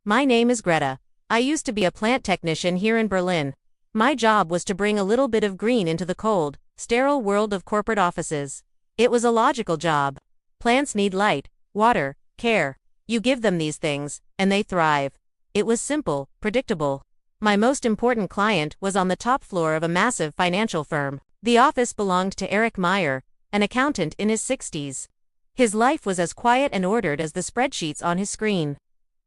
My name is Greta. I used to be a plant technician here in Berlin. My job was to bring a little bit of green into the cold, sterile world of corporate offices. It was a logical job. Plants need light, water, care. You give them these things, and they thrive. It was simple, predictable. My most important client was on the top floor of a massive financial firm. The office belonged to Eric Meyer, an accountant in his 60s. His life was as quiet and ordered as the spreadsheets on his screen.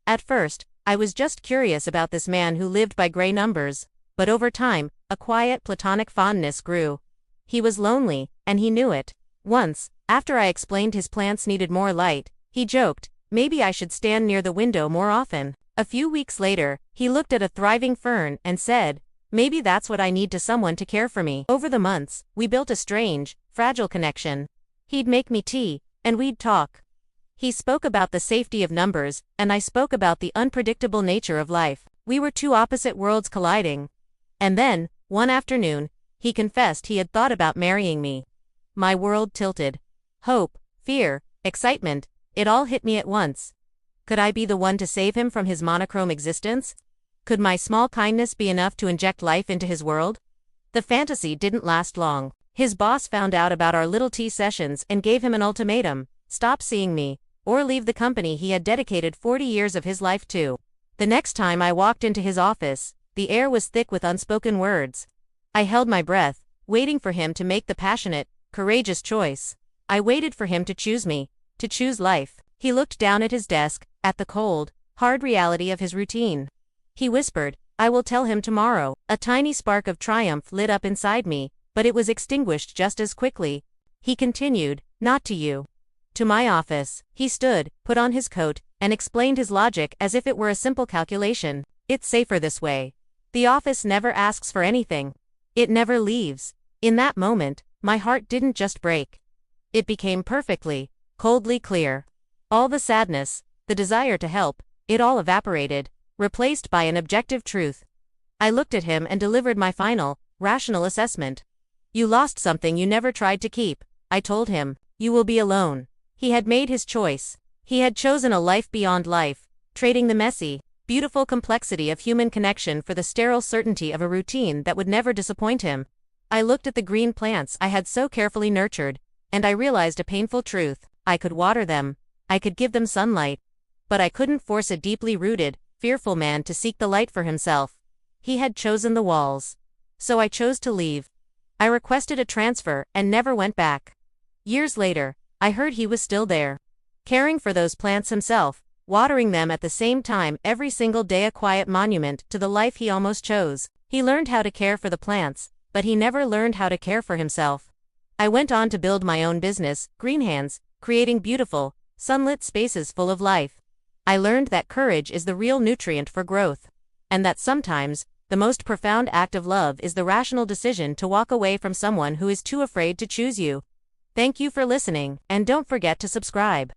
At first, I was just curious about this man who lived by gray numbers, but over time, a quiet platonic fondness grew. He was lonely, and he knew it. Once, after I explained his plants needed more light, he joked, maybe I should stand near the window more often. A few weeks later, he looked at a thriving fern and said, maybe that's what I need to someone to care for me. Over the months, we built a strange, fragile connection. He'd make me tea, and we'd talk. He spoke about the safety of numbers, and I spoke about the unpredictable nature of life. We were two opposite worlds colliding. And then, one afternoon, he confessed he had thought about marrying me. My world tilted. Hope, fear, excitement, it all hit me at once. Could I be the one to save him from his monochrome existence? Could my small kindness be enough to inject life into his world? The fantasy didn't last long. His boss found out about our little tea sessions and gave him an ultimatum: stop seeing me, or leave the company he had dedicated 40 years of his life to. The next time I walked into his office, the air was thick with unspoken words. I held my breath, waiting for him to make the passionate, courageous choice. I waited for him to choose me, to choose life. He looked down at his desk, at the cold, hard reality of his routine. He whispered, I will tell him tomorrow. A tiny spark of triumph lit up inside me, but it was extinguished just as quickly. He continued, not to you. To my office. He stood, put on his coat, and explained his logic as if it were a simple calculation. It's safer this way. The office never asks for anything. It never leaves. In that moment, my heart didn't just break. It became perfectly, coldly clear. All the sadness, the desire to help, it all evaporated, replaced by an objective truth. I looked at him and delivered my final, rational assessment. You lost something you never tried to keep, I told him. You will be alone. He had made his choice. He had chosen a life beyond life, trading the messy, beautiful complexity of human connection for the sterile certainty of a routine that would never disappoint him. I looked at the green plants I had so carefully nurtured, and I realized a painful truth. I could water them, I could give them sunlight, but I couldn't force a deeply rooted, fearful man to seek the light for himself. He had chosen the walls. So I chose to leave. I requested a transfer and never went back. Years later, I heard he was still there, caring for those plants himself, watering them at the same time every single day, a quiet monument to the life he almost chose. He learned how to care for the plants, but he never learned how to care for himself. I went on to build my own business, Greenhands, creating beautiful, sunlit spaces full of life. I learned that courage is the real nutrient for growth, and that sometimes, the most profound act of love is the rational decision to walk away from someone who is too afraid to choose you. Thank you for listening, and don't forget to subscribe.